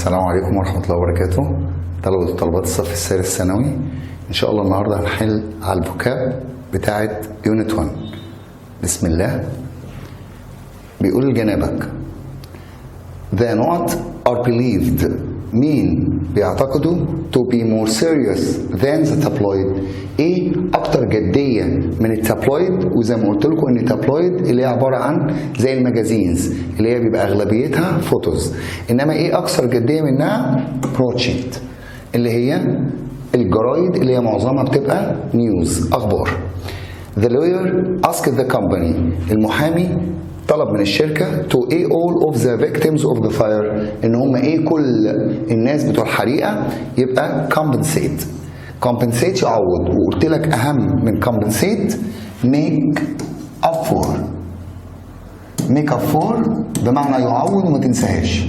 السلام عليكم ورحمة الله وبركاته. طلبة وطالبات الصف الثالث الثانوي، إن شاء الله النهاردة هنحل على الفوكاب بتاعة يونت 1. بسم الله. بيقول لجنابك The not are believed مين بيعتقدوا to be more serious than the tabloid. ايه اكتر جدية من التابلويد؟ وزي ما قلت لكم ان التابلويد اللي هي عبارة عن زي المجازينز اللي هي بيبقى اغلبيتها فوتوز، انما ايه اكثر جدية منها؟ بروتشيت اللي هي الجرايد اللي هي معظمها بتبقى نيوز، اخبار. The lawyer asked the company المحامي طلب من الشركة to pay all of the victims of the fire ان هم ايه كل الناس بتوع الحريقة يبقى compensate يعوض، وقلت لك اهم من compensate make up for بمعنى يعوض وما تنساهاش.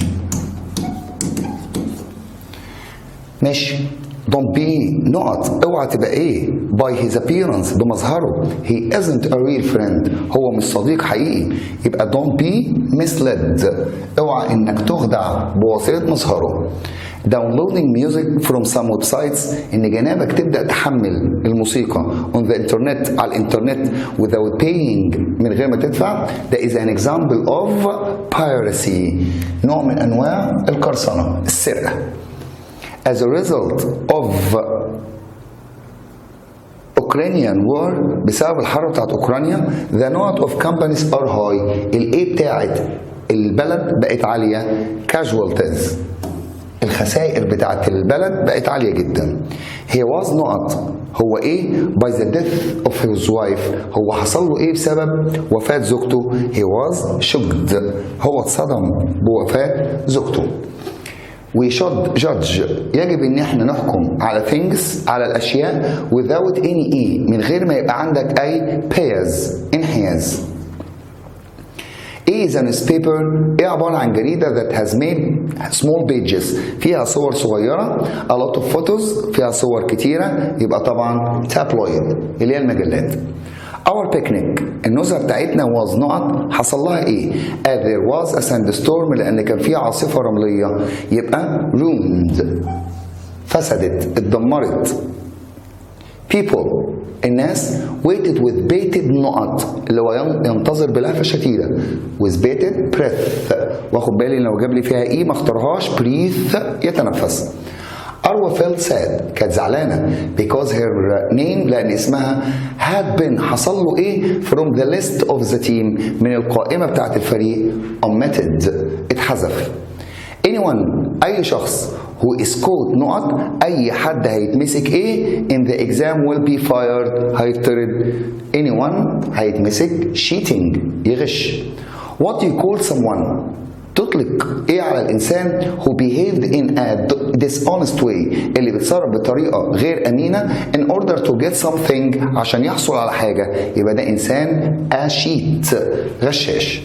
ماشي. Don't be not اوعى تبقى ايه by his appearance بمظهره he isn't a real friend هو مش صديق حقيقي، يبقى don't be misled اوعى انك تخدع بواسطة مظهره. Downloading music from some websites ان جنابك تبدأ تحمل الموسيقى on the internet على الانترنت without paying من غير ما تدفع، ده is an example of piracy نوع من انواع القرصنة السرقة. As a result of Ukrainian war بسبب الحرب بتاعت اوكرانيا the note of companies are high الايه بتاعت البلد بقت عالية casualties الخسائر بتاعت البلد بقت عالية جدا. he was not هو ايه by the death of his wife هو حصل له ايه بسبب وفاة زوجته he was shocked هو اتصدم بوفاة زوجته. We should judge يجب ان احنا نحكم على things على الاشياء without any e من غير ما يبقى عندك اي bias انحياز. is a newspaper ايه عبارة عن جريدة that has made small pages فيها صور صغيرة a lot of photos فيها صور كتيرة يبقى طبعا tabloid اللي هي المجلات. Our picnic النزهة بتاعتنا was not حصل لها ايه؟ there was a sandstorm لأن كان في عاصفة رملية يبقى ruined فسدت اتدمرت. People الناس waited with bated نقط اللي هو ينتظر بلهفة شديدة with bated breath واخد بالي لو جاب لي فيها ايه ما اختارهاش breathe يتنفس. أروى felt sad كانت زعلانة because her name لأن اسمها had been حصل له إيه from the list of the team من القائمة بتاعت الفريق omitted اتحذف. anyone أي شخص who is caught نقط أي حد هيتمسك إيه in the exam will be fired هيطرد. anyone هيتمسك cheating يغش. what do you call someone تطلق ايه على الانسان who behaved in a dishonest way اللي بيتصرف بطريقه غير امينه in order to get something عشان يحصل على حاجه يبقى ده انسان a cheat غشاش.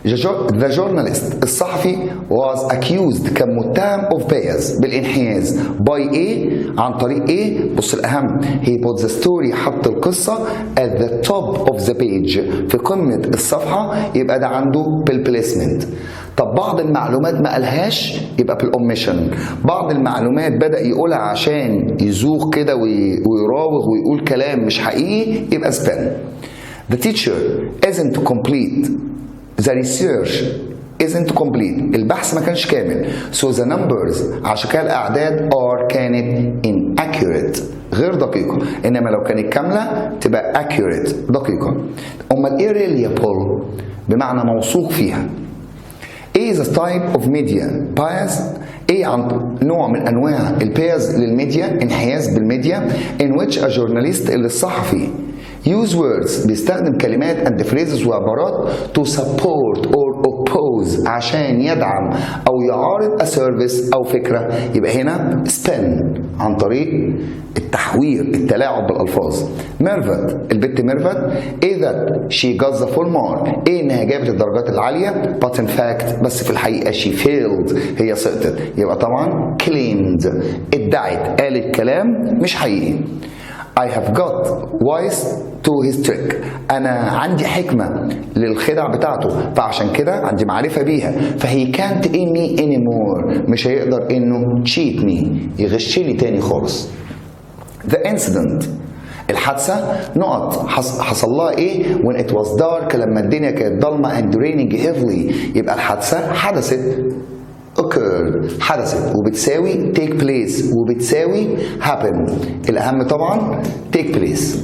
The journalist الصحفي was accused كان متهم of bias بالانحياز by ايه عن طريق ايه؟ بص الاهم he put the story حط القصه at the top of the page في قمه الصفحه يبقى ده عنده بالبليسمنت. طب بعض المعلومات ما قالهاش يبقى بالاوميشن، بعض المعلومات بدأ يقولها عشان يزوق كده ويراوغ ويقول كلام مش حقيقي يبقى spin. The teacher isn't complete The research isn't complete البحث ما كانش كامل so the numbers عشان كده الأعداد كانت inaccurate غير دقيقة، إنما لو كانت كاملة تبقى accurate دقيقة. أمال إيه reliable بمعنى موثوق فيها. إيه is a type of media bias إيه عن نوع من أنواع البياز للميديا انحياز بالميديا in which a journalist اللي الصحفي use words بيستخدم كلمات and phrases وعبارات to support or oppose عشان يدعم أو يعارض a service أو فكرة يبقى هنا spin عن طريق التحوير التلاعب بالألفاظ. ميرفت البت ميرفت إيه that she got the full mark إيه إنها جابت الدرجات العالية but in fact بس في الحقيقة she failed هي سقطت يبقى طبعا claimed ادعت قالت كلام مش حقيقي. I have got wise to his trick. أنا عندي حكمة للخدع بتاعته، فعشان كده عندي معرفة بيها. فهي can't in me anymore. مش هيقدر إنه cheat me، يغشني تاني خالص. The incident. الحادثة نقط حصل لها إيه؟ when it was dark. لما الدنيا كانت ضلمة and raining heavily. يبقى الحادثة حدثت. occurred حدثت وبتساوي take place وبتساوي happen. الأهم طبعا take place.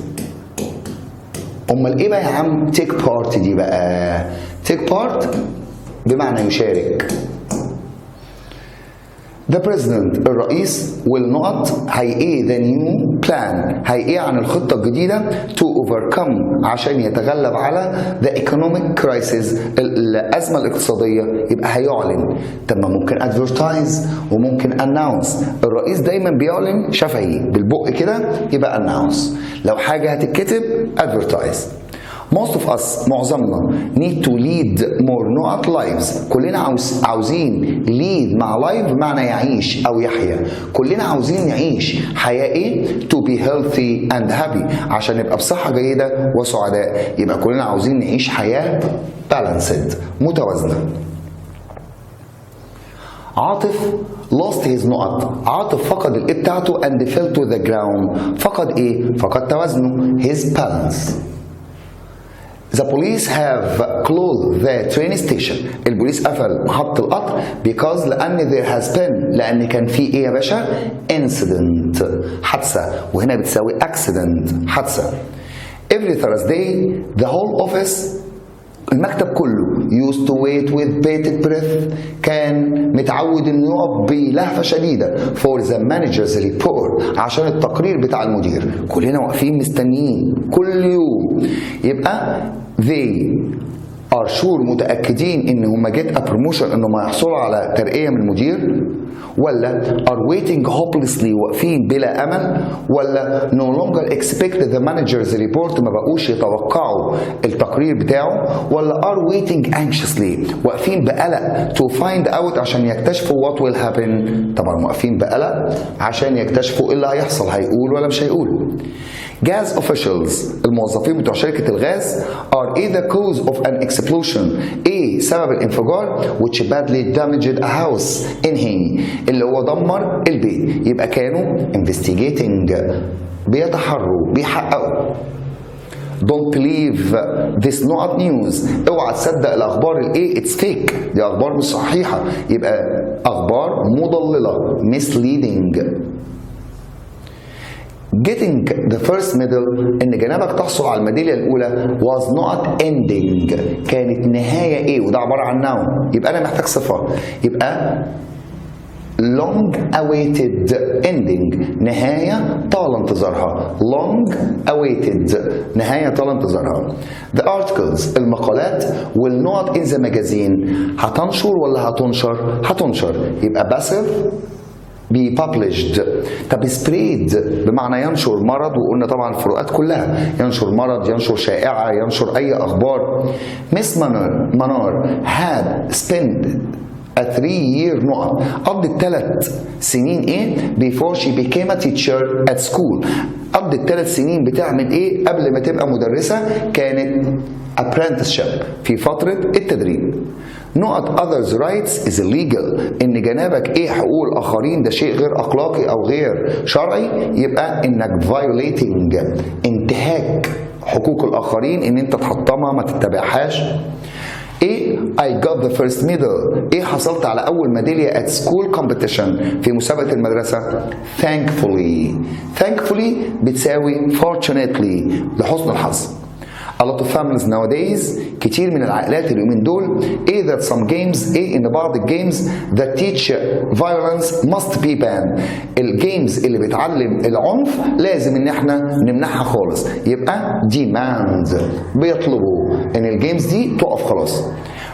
أمال إيه بقى يا عم take part دي بقى؟ take part بمعنى يشارك. The president الرئيس والنقط هي the new plan هي عن الخطة الجديدة to overcome عشان يتغلب على the economic crisis الأزمة الاقتصادية. يبقى هيعلن. طب ما ممكن advertise وممكن announce. الرئيس دايما بيعلن شفهي بالبق كده يبقى announce. لو حاجة هتتكتب advertise. Most of us معظمنا need to lead more not lives. كلنا عاوزين lead مع life بمعنى يعيش أو يحيا. كلنا عاوزين نعيش حياة إيه؟ to be healthy and happy عشان نبقى بصحة جيدة وسعداء. يبقى كلنا عاوزين نعيش حياة balanced متوازنة. عاطف lost his نقط. عاطف فقد الإيه بتاعته and fell to the ground. فقد إيه؟ فقد توازنه his balance. The police have closed the train station. البوليس قفل محطة القطر because لأن there has been لأن كان في إيه يا باشا؟ incident حادثة. وهنا بتساوي accident حادثة. Every Thursday the whole office المكتب كله used to wait with bated breath كان متعود انه يقف بلهفة شديدة for the manager's report عشان التقرير بتاع المدير. كلنا واقفين مستنيين كل يوم. يبقى they are sure متأكدين ان هم get a promotion انهم هيحصلوا على ترقية من المدير، ولا are waiting hopelessly واقفين بلا امل، ولا no longer expect the manager's report ما بقوش يتوقعوا التقرير بتاعه، ولا are waiting anxiously واقفين بقلق to find out عشان يكتشفوا what will happen. طبعا واقفين بقلق عشان يكتشفوا ايه اللي هيحصل، هيقول ولا مش هيقول. Gas officials الموظفين بتوع شركة الغاز are either cause of an explosion ايه سبب الانفجار which badly damaged a house in Haiti اللي هو دمر البيت. يبقى كانوا investigating بيتحروا بيحققوا. Don't believe this not news. اوعى تصدق الاخبار الايه it's fake دي اخبار مش صحيحة. يبقى اخبار مضللة misleading. Getting the first medal ان جنابك تحصل على الميداليه الاولى was not ending كانت نهايه ايه وده عباره عن noun. يبقى انا محتاج صفه. يبقى long awaited ending نهايه طال انتظارها. long awaited نهايه طال انتظارها. the articles المقالات will not in the magazine هتنشر ولا هتنشر؟ هتنشر. يبقى passive be published. طب spread بمعنى ينشر مرض، وقلنا طبعا الفروقات كلها ينشر مرض ينشر شائعة ينشر أي أخبار. Miss منار had spent a 3-year نقط قضت 3 سنين ايه before she became a teacher at school. قضت 3 سنين بتعمل ايه قبل ما تبقى مدرسة؟ كانت apprenticeship في فترة التدريب. نقط others rights is illegal ان جنابك ايه حقوق الاخرين ده شيء غير اخلاقي او غير شرعي. يبقى انك violating انتهاك حقوق الاخرين ان انت تحطمها ما تتبعهاش. ايه I got the first medal ايه حصلت على اول ميداليه at school competition في مسابقه المدرسه. thankfully بتساوي fortunately لحسن الحظ. A lot of families nowadays كتير من العائلات اليومين دول ايه that some games ايه ان بعض الجيمز that teach violence must be banned. الجيمز اللي بتعلم العنف لازم ان احنا نمنعها خالص. يبقى demand بيطلبوا ان الجيمز دي تقف خلاص.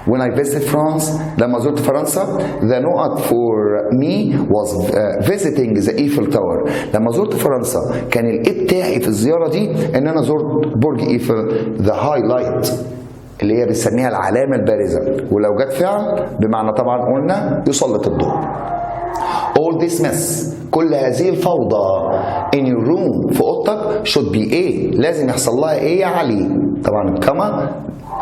When I visited France لما زرت فرنسا the note for me was visiting the Eiffel Tower. لما زرت فرنسا كان الإيه بتاعي في الزيارة دي إن أنا زرت برج إيفل the highlight اللي هي بنسميها العلامة البارزة، ولو جت فعل بمعنى طبعا قلنا يسلط الضوء. All this mess كل هذه الفوضى in your room في أوضتك should be A، لازم يحصل لها ايه يا علي. طبعا الكما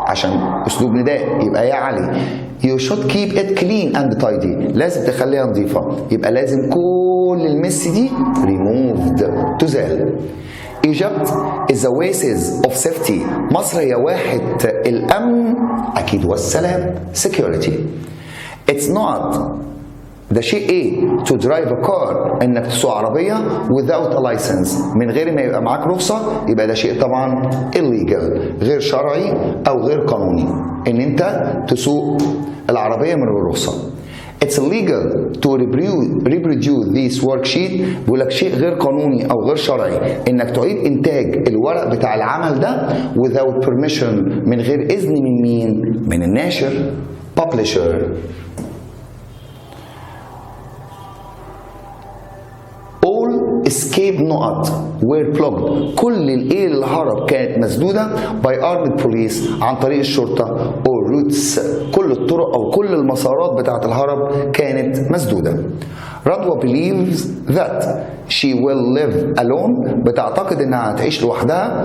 عشان اسلوب نداء يبقى يا علي. You should keep it clean and tidy، لازم تخليها نظيفة، يبقى لازم كل المس دي removed، تزال. Egypt is a oasis of safety، مصر هي واحة الأمن أكيد والسلام، security. It's not، ده شيء ايه؟ to drive a car، انك تسوق عربية without a license، من غير ما يبقى معاك رخصة، يبقى ده شيء طبعا illegal، غير شرعي او غير قانوني، ان انت تسوق العربية من غير رخصة. It's illegal to reproduce this worksheet، بيقول لك شيء غير قانوني او غير شرعي انك تعيد انتاج الورق بتاع العمل ده without permission، من غير اذن من مين؟ من الناشر، publisher. escape نقط were blocked، كل الايه الهرب كانت مسدودة by armed police، عن طريق الشرطة، or routes، كل الطرق او كل المسارات بتاعة الهرب كانت مسدودة. رضوى believes that she will live alone، بتعتقد انها هتعيش لوحدها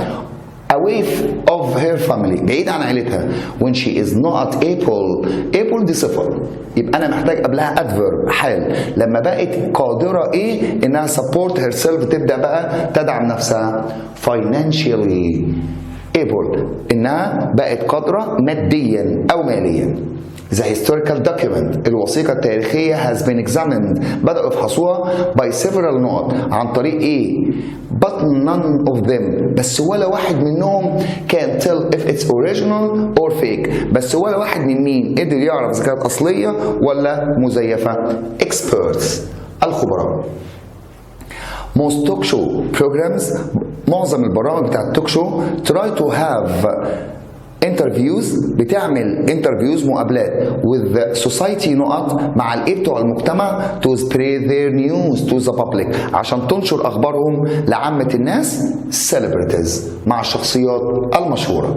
away of her family، بعيد عن عيلتها. when she is not able دي صفة، يبقى أنا محتاج قبلها adverb حال، لما بقت قادرة إيه؟ إنها support herself، تبدأ بقى تدعم نفسها. financially able، إنها بقت قادرة ماديا أو ماليا. The historical document، الوثيقة التاريخية has been examined، بدأوا يفحصوها by several نقط، عن طريق إيه؟ but none of them، بس ولا واحد منهم can tell if it's original or fake، بس ولا واحد من مين قدر يعرف إذا كانت أصلية ولا مزيفة. experts، الخبراء. most talk show programs، معظم البرامج بتاعت التوك شو try to have interviews، بتعمل interviews مقابلات with the society نقط مع الايه بتوع المجتمع to spread their news to the public، عشان تنشر اخبارهم لعامة الناس. celebrities، مع الشخصيات المشهورة.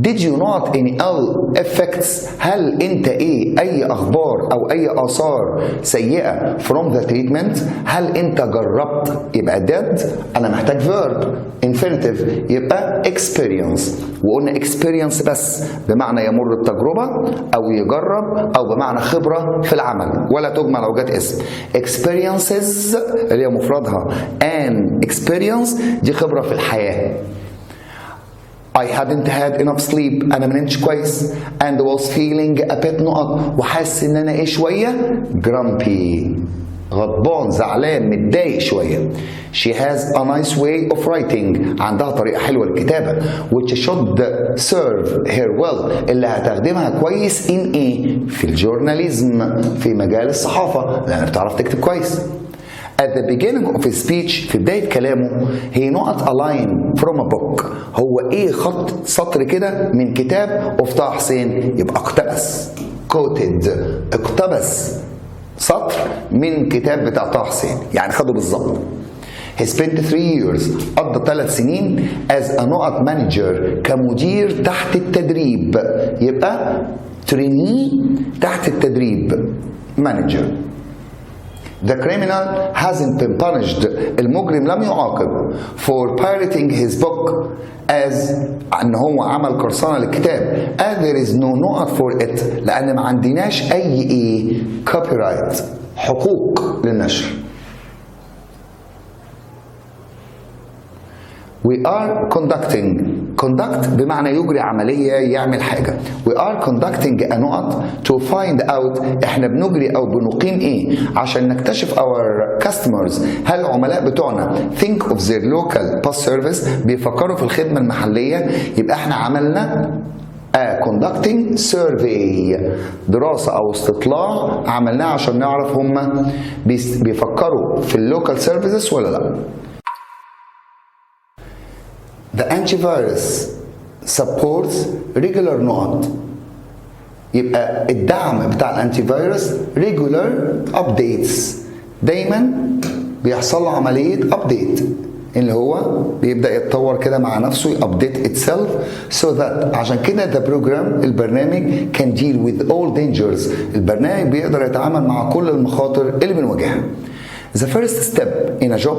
Did you not any ill effects، هل انت ايه اي اخبار او اي اثار سيئة from the treatment، هل انت جربت، يبقى did انا محتاج verb infinitive يبقى experience، وقلنا experience بس بمعنى يمر بتجربة او يجرب او بمعنى خبرة في العمل، ولا تجمع لو جت اسم. experiences اللي هي مفردها an experience، دي خبرة في الحياة. I hadn't had enough sleep، أنا ما نمتش كويس. and was feeling a bit نقط، وحاسس إن أنا إيه شوية؟ grumpy، غضبان، زعلان، متضايق شوية. She has a nice way of writing، عندها طريقة حلوة للكتابة. which should serve her well، اللي هتخدمها كويس in إيه؟ في الجورناليزم، في مجال الصحافة، لأنها بتعرف تكتب كويس. At the beginning of his speech، في بداية كلامه، he not a line from a book، هو ايه خط سطر كده من كتاب of طه حسين، يبقى اقتبس quoted، اقتبس سطر من كتاب بتاع طه حسين، يعني خده بالظبط. He spent 3 years، قضى 3 سنين as a نقط manager، كمدير تحت التدريب، يبقى trainee تحت التدريب manager. The criminal hasn't been punished، المجرم لم يعاقب for pirating his book as ان هو عمل قرصنة للكتاب as there is no نقط for it، لأن ما عندناش أي إيه copyright، حقوق للنشر. We are conduct بمعنى يجري عملية، يعمل حاجة. We are conducting a نقط to find out، احنا بنجري او بنقيم ايه عشان نكتشف our customers، هل العملاء بتوعنا think of their local post service، بيفكروا في الخدمة المحلية، يبقى احنا عملنا conducting survey، دراسة أو استطلاع عملناه عشان نعرف هم بيفكروا في اللوكال سيرفيسز ولا لا. The antivirus supports regular نقط، يبقى الدعم بتاع الانتي فيروس regular updates، دايما بيحصل له عملية update، اللي هو بيبدأ يتطور كده مع نفسه، update itself so that، عشان كده the program البرنامج can deal with all dangers، البرنامج بيقدر يتعامل مع كل المخاطر اللي بنواجهها. The first step in a job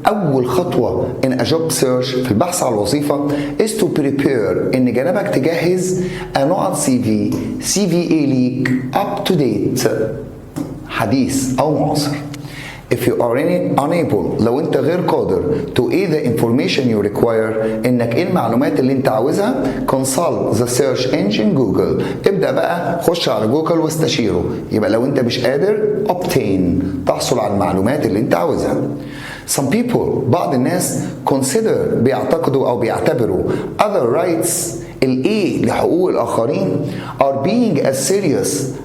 أول خطوة in a job search في البحث عن الوظيفة is to prepare إن جنبك تجهز a نقط CV ليك up to date حديث أو معاصر. If you are unable لو انت غير قادر to aid the information you require انك ايه المعلومات اللي انت عاوزها consult the search engine Google ابدأ بقى خش على جوجل واستشيره. يبقى لو انت مش قادر obtain تحصل على المعلومات اللي انت عاوزها. Some people بعض الناس consider بيعتقدوا او بيعتبروا other rights الايه لحقوق الاخرين are being as serious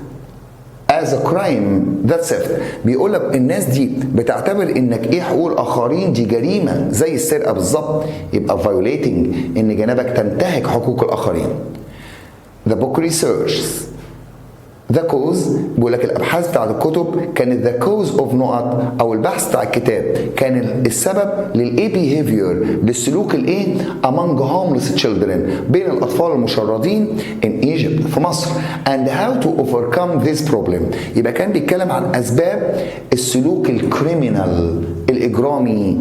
as a crime that's it. بيقول لك الناس دي بتعتبر انك ايه حقوق الاخرين دي جريمه زي السرقه بالظبط. يبقى violating ان جنبك تنتهك حقوق الاخرين. The book research the cause بيقول لك الابحاث بتاعت الكتب كانت the cause of نقط او البحث بتاع الكتاب كان السبب للايه behavior للسلوك الايه among homeless children بين الاطفال المشردين in Egypt في مصر and how to overcome this problem. يبقى كان بيتكلم عن اسباب السلوك الكريمينال الاجرامي.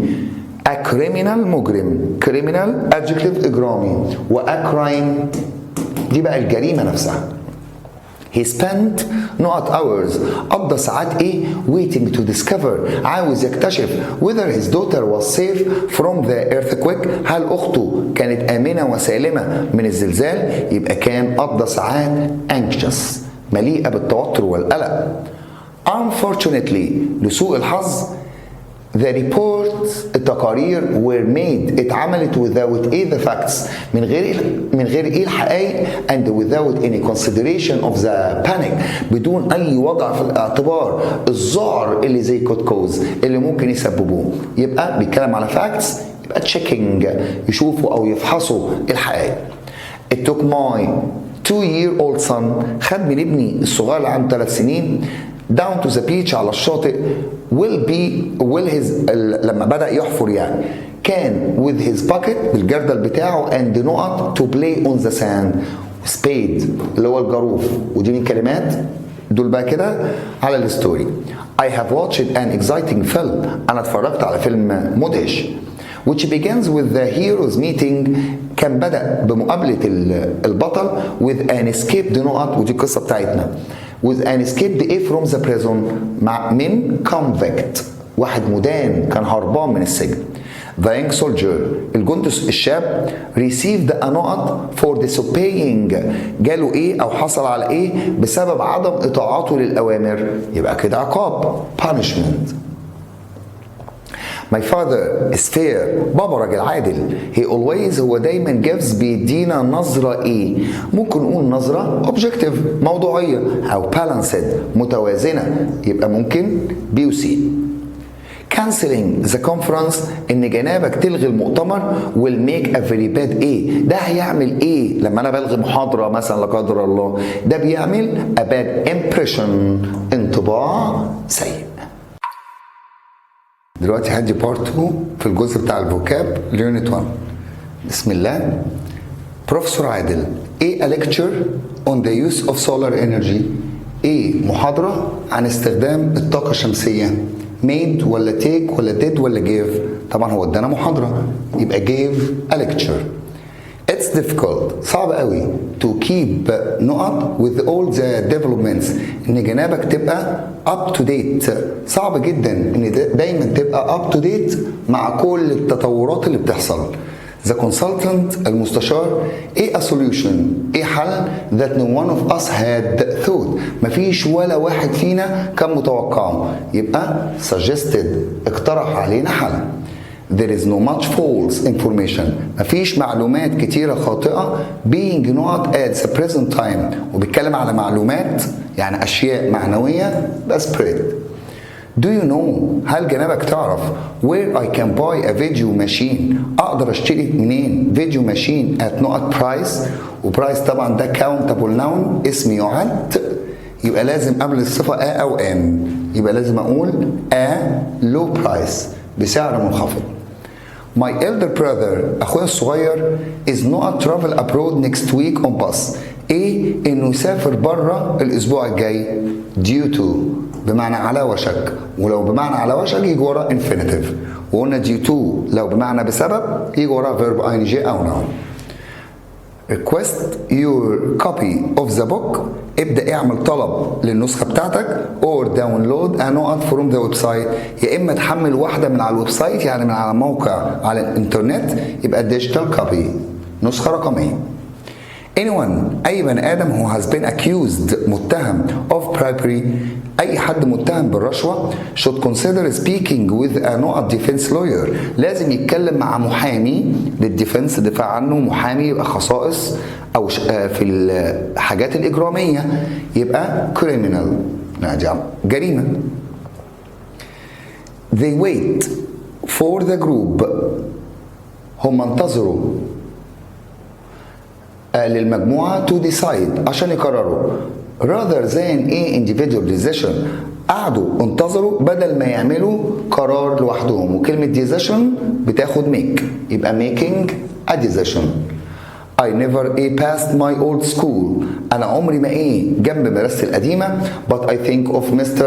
a criminal مجرم criminal adjective اجرامي و a crime دي بقى الجريمه نفسها. He spent not hours قضى ساعات ايه waiting to discover عاوز يكتشف whether his daughter was safe from the earthquake هل اخته كانت امنه وسالمه من الزلزال. يبقى كان قضى ساعات anxious مليئه بالتوتر والقلق. Unfortunately لسوء الحظ the reports التقارير were made اتعملت without the facts من غير الحقائق and without any consideration of the panic بدون اي وضع في الاعتبار الذعر اللي زي could cause اللي ممكن يسببوه. يبقى بيتكلم على facts يبقى checking يشوفوا او يفحصوا الحقائق. It took my 2-year-old son خد من ابني الصغير اللي عنده 3 سنين down to the beach على الشاطئ لما بدأ يحفر يعني كان with his bucket بالجردل بتاعه and نقط to play on the sand spade اللي هو الجاروف. ودي من كلمات دول بقى كده على الستوري. I have watched an exciting film أنا اتفرجت على فيلم مدهش which begins with the hero's meeting كان بدأ بمقابلة البطل with an escaped نقط ودي القصة بتاعتنا with an escaped from the prison من convict واحد مدان كان هربان من السجن. The young soldier الجندي الشاب received a نقط for disobeying جاله ايه او حصل على ايه بسبب عدم اطاعته للأوامر. يبقى كده عقاب punishment. My father is fair بابا راجل عادل. He always هو دايما gives بيدينا نظرة ايه ممكن نقول نظرة objective موضوعية او balanced متوازنة. يبقى ممكن B و C. Canceling the conference ان جنابك تلغي المؤتمر will make a very bad ايه ده هيعمل ايه لما انا بلغي محاضرة مثلا لا قدر الله ده بيعمل a bad impression انطباع سيء. دلوقتي هدي بارت 2 في الجزء بتاع الفوكاب ليونت 1. بسم الله. بروفيسور عادل ايه a lecture on the use of solar energy ايه محاضرة عن استخدام الطاقة الشمسية made ولا take ولا did ولا gave. طبعا هو ادانا محاضرة يبقى gave a lecture. It's difficult صعب قوي to keep نقط with all the developments ان جنابك تبقى up to date صعب جدا ان دايما تبقى up to date مع كل التطورات اللي بتحصل. The consultant المستشار ايه a solution ايه حل that no one of us had thought مفيش ولا واحد فينا كان متوقعه. يبقى suggested اقترح علينا حل. There is no much false information مفيش معلومات كتيرة خاطئة being not at the present time وبيتكلم على معلومات يعني أشياء معنوية بس spread. Do you know هل جنابك تعرف where I can buy a video machine أقدر أشتري منين فيديو ماشين at نقط price وبرايس طبعا ده countable noun اسم يعد يبقى لازم قبل الصفة a أو am يبقى لازم أقول a low price بسعر منخفض. My elder brother أخويا الصغير is not travel abroad next week on bus إيه إنه يسافر بره الأسبوع الجاي due to بمعنى على وشك، ولو بمعنى على وشك يجي وراه infinitive. وقلنا due to لو بمعنى بسبب يجي وراه verb ing أو noun. request your copy of the book. ابدأ اعمل طلب للنسخة بتاعتك or download a note from the website. يا إما تحمل واحدة من على الويب سايت يعني من على موقع على الإنترنت يبقى digital copy نسخة رقمية. anyone أي بني آدم who has been accused متهم of bribery أي حد متهم بالرشوة should consider speaking with a defense lawyer. لازم يتكلم مع محامي للديفنس، دفاع عنه. محامي يبقى خصائص أو في الحاجات الإجرامية يبقى criminal جريمة. they wait for the group. هم انتظروا للمجموعة to decide عشان يقرروا rather than a individual decision. قعدوا انتظروا بدل ما يعملوا قرار لوحدهم. وكلمة decision بتاخد make يبقى making a decision. I never passed my old school. أنا عمري ما جنب مدرستي القديمة. But I think of Mr.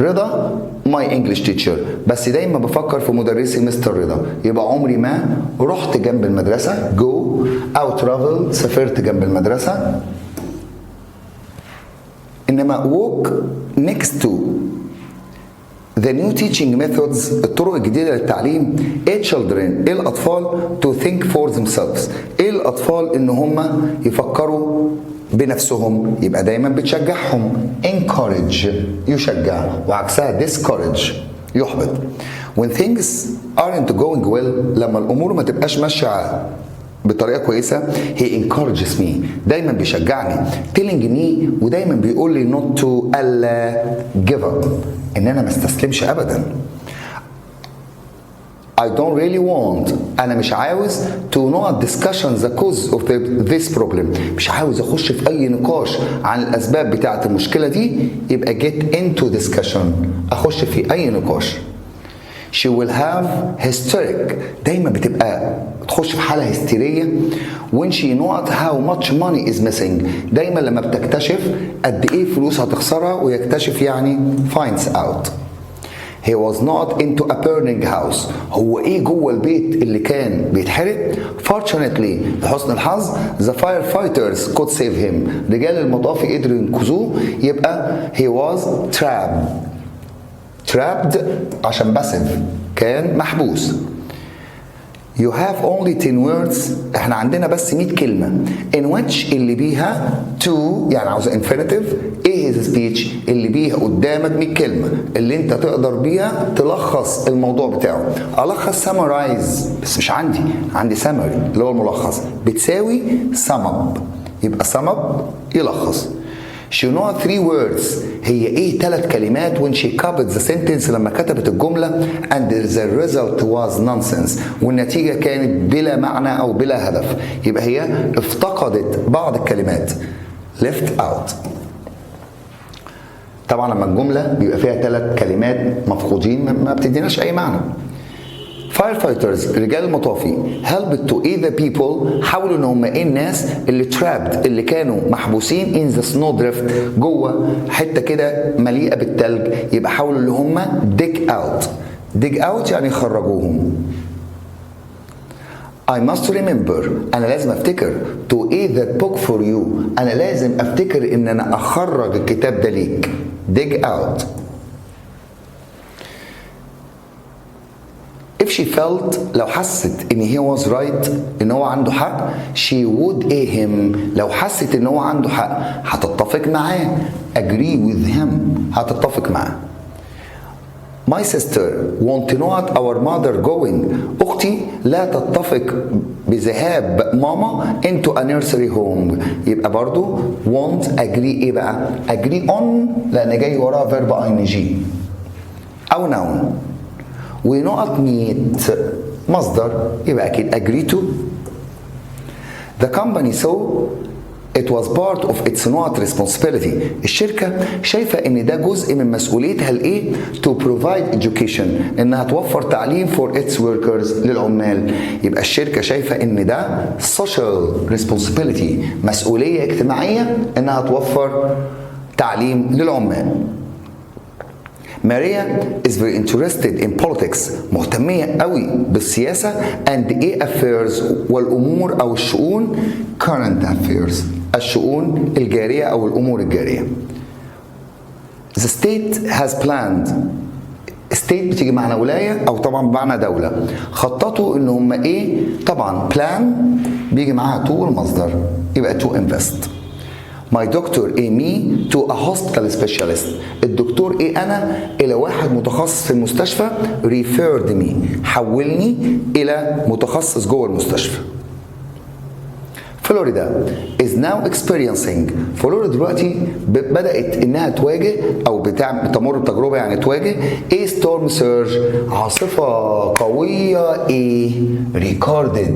رضا my English teacher. بس دايما بفكر في مدرسي مستر رضا. يبقى عمري ما رحت جنب المدرسة go أو travel سافرت جنب المدرسة. إنما walk next to. The new teaching methods الطرق الجديدة للتعليم children الأطفال to think for themselves. الأطفال إن هم يفكروا بنفسهم يبقى دايما بتشجعهم. encourage يشجع وعكسها discourage يحبط. when things aren't going well لما الأمور ما تبقاش ماشية بطريقة كويسة he encourages me دايما بيشجعني. telling me ودايما بيقول لي not to give up ان انا ما استسلمش ابدا. I don't really want انا مش عاوز to not discussion the cause of this problem. مش عاوز اخش في اي نقاش عن الاسباب بتاعه المشكلة دي يبقى get into discussion اخش في اي نقاش. she will have hysteric دايما بتبقى تخش في حالة هستيرية when she knows how much money is missing. دايما لما بتكتشف قد ايه فلوس هتخسرها ويكتشف يعني finds out. he was not into a burning house. هو ايه جوه البيت اللي كان بيتحرق؟ fortunately لحسن الحظ the firefighters could save him. رجال المطافي قدروا ينقذوه يبقى he was trapped عشان باسف كان محبوس. You have only 10 words. احنا عندنا بس 100 كلمة. In which اللي بيها to يعني عاوزة infinitive. ايه his speech اللي بيها قدامك 100 كلمة اللي انت تقدر بيها تلخص الموضوع بتاعه. ألخص summarize بس مش عندي summary اللي هو الملخص بتساوي sum up يبقى sum up يلخص. She know 3 words. هي ايه 3 كلمات when she copied the sentence لما كتبت الجملة and the result was nonsense والنتيجة كانت بلا معنى أو بلا هدف. يبقى هي افتقدت بعض الكلمات left out. طبعا لما الجملة بيبقى فيها 3 كلمات مفقودين ما بتديناش أي معنى. firefighters رجال المطافي helped to aid the people حاولوا ان هم ايه الناس اللي trapped اللي كانوا محبوسين in the snow drift جوه حته كده مليئه بالثلج يبقى حاولوا اللي هم dig out يعني يخرجوهم. I must remember أنا لازم أفتكر to aid that book for you أنا لازم أفتكر إن أنا أخرج الكتاب ده ليك. dig out. If she felt لو حست إن he was right إن هو عنده حق she would aid him. لو حست إن هو عنده حق هتتفق معاه agree with him هتتفق معاه. My sister want to know our mother going. أختي لا تتفق بذهاب ماما into a nursery home. يبقى برضو want agree إيه بقى؟ agree on لأن جاي وراها verb ing أو noun. ونقط meet مصدر يبقى أكيد agree to. The company saw it was part of its not responsibility. الشركة شايفة إن ده جزء من مسؤوليتها الإيه؟ to provide education إنها توفر تعليم for its workers للعمال. يبقى الشركة شايفة إن ده social responsibility مسؤولية اجتماعية إنها توفر تعليم للعمال. ماريا is very interested in politics. مهتمية قوي بالسياسة and affairs والأمور أو الشؤون current affairs الشؤون الجارية أو الأمور الجارية. The state has planned. state بتيجي معنى ولاية أو طبعا بمعنى دولة. خططوا إن هم إيه؟ طبعا plan بيجي معاها to المصدر يبقى to invest. My doctor me to a hospital specialist. الدكتور أنا إلى واحد متخصص في المستشفى referred me حولني إلى متخصص جوه المستشفى. فلوريدا is now experiencing. فلوريدا دلوقتي بدأت إنها تواجه أو بتمر بتجربة يعني تواجه a storm surge عاصفة قوية recorded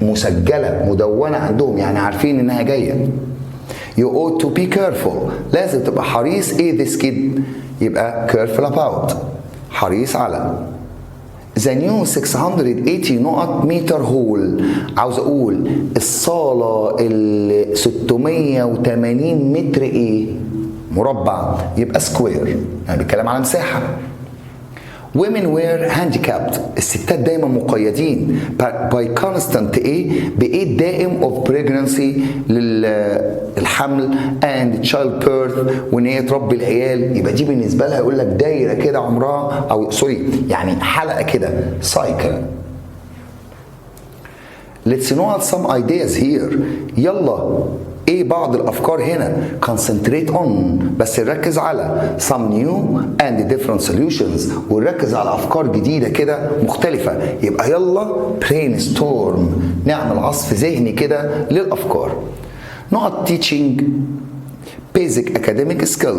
مسجلة مدونة عندهم يعني عارفين إنها جاية. You ought to be careful. لازم تبقى حريص this kid يبقى careful about حريص على. The new 680 نقط متر هول. عاوز اقول الصالة ال 680 متر مربع يبقى سكوير يعني بيتكلم على مساحة. Women were handicapped. الستات دايما مقيدين by constant بإيه دائم of pregnancy للحمل and childbirth وإن هي تربي العيال. يبقى دي بالنسبة لها يقول لك دايرة كده عمرها أو سوري يعني حلقة كده cycle. Let's note some ideas here. يلا بعض الافكار هنا concentrate on بس نركز على some new and different solutions ونركز على افكار جديده كده مختلفه. يبقى يلا brainstorm نعمل عصف ذهني كده للافكار. نقط teaching basic academic skill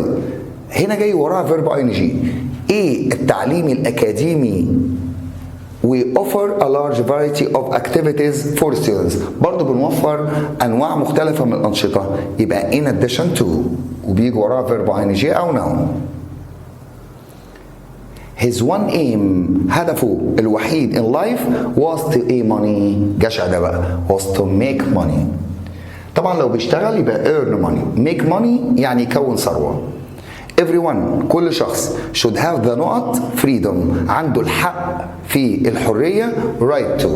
هنا جاي وراها verb ing التعليم الاكاديمي. We offer a large variety of activities for students. برضو بنوفر أنواع مختلفة من الأنشطة يبقى in addition to وبيجي وراها verb ing أو noun. His one aim هدفه الوحيد in life was to money. جشع ده بقى was to make money. طبعا لو بيشتغل يبقى earn money. make money يعني يكون ثروة. Everyone كل شخص should have the نقط freedom عنده الحق في الحرية right to.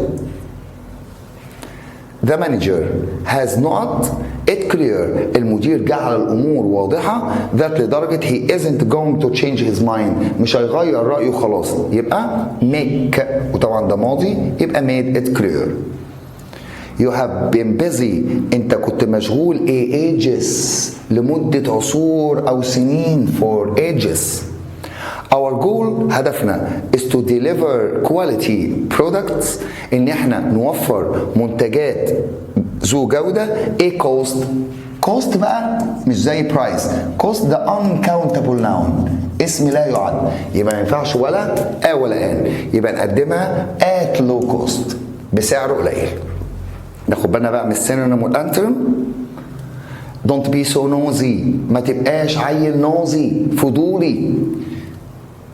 The manager has نقط it clear المدير جعل الأمور واضحة that لدرجة he isn't going to change his mind مش هيغير رأيه خلاص يبقى make وطبعا ده ماضي يبقى made it clear. You have been busy انت كنت مشغول ages لمدة عصور أو سنين for ages. Our goal هدفنا is to deliver quality products إن احنا نوفر منتجات ذو جودة cost بقى مش زي price. cost ده uncountable noun اسم لا يعد يبقى ما ينفعش ولا ولا ان يبقى نقدمها at low cost بسعر قليل. ناخد بالنا بقى من السينونيم والانتونيم. Don't be so nosy ما تبقاش عيل نوزي فضولي.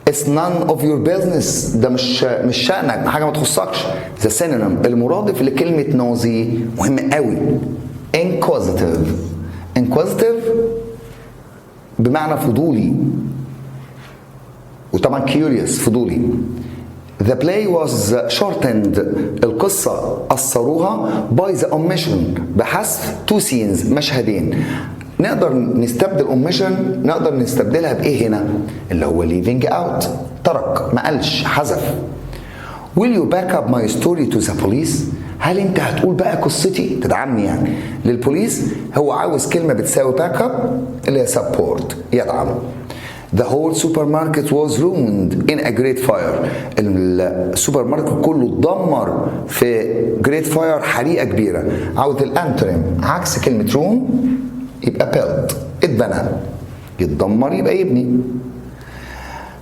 It's none of your business ده مش شأنك حاجة ما تخصكش. The synonym المرادف لكلمة نوزي مهم قوي. Inquisitive بمعنى فضولي وطبعا curious فضولي. The play was shortened القصة قصروها by the omission بحذف two scenes مشهدين. نقدر نستبدل omission نقدر نستبدلها بإيه هنا؟ اللي هو leaving out ترك ما قالش حذف. Will you back up my story to the police؟ هل أنت هتقول بقى قصتي تدعمني يعني للبوليس؟ هو عاوز كلمة بتساوي back up اللي هي support يدعم. The whole supermarket was ruined in a great fire. السوبر ماركت كله اتدمر في great fire حريقة كبيرة. عاوز الانتونيم عكس كلمة ruin يبقى built اتبنى. يتدمر يبقى يبني.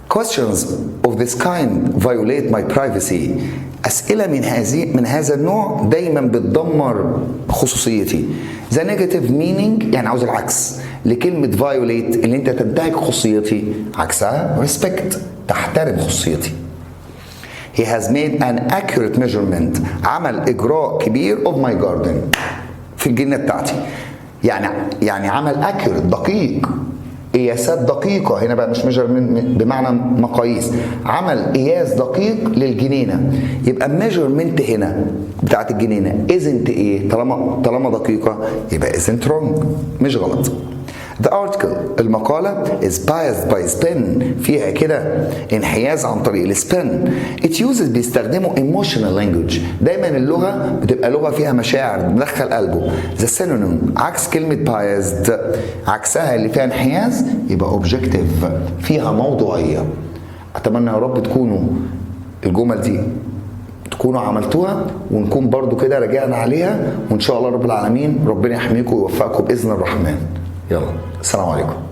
Questions of this kind violate my privacy. أسئلة من هذا النوع دايما بتدمر خصوصيتي. The negative meaning يعني عاوز العكس لكلمة violate اللي انت تنتهك خصوصيتي عكسها respect تحترم خصوصيتي. He has made an accurate measurement عمل إجراء كبير of my garden في الجنة بتاعتي. يعني عمل accurate دقيق قياسات دقيقة. هنا بقى مش measurement بمعنى مقاييس، عمل قياس دقيق للجنينة. يبقى measurement هنا بتاعت الجنينة isn't ايه؟ طالما دقيقة يبقى isn't wrong، مش غلط. The article المقالة is biased by spin، فيها كده انحياز عن طريق السبن. It uses بيستخدموا emotional language، دايما اللغة بتبقى لغة فيها مشاعر، مدخل قلبه. The synonym عكس كلمة biased، عكسها اللي فيها انحياز يبقى objective، فيها موضوعية. أتمنى يا رب تكونوا الجمل دي تكونوا عملتوها، ونكون برضو كده راجعنا عليها، وإن شاء الله رب العالمين ربنا يحميكم ويوفقكم بإذن الرحمن. يلا السلام عليكم.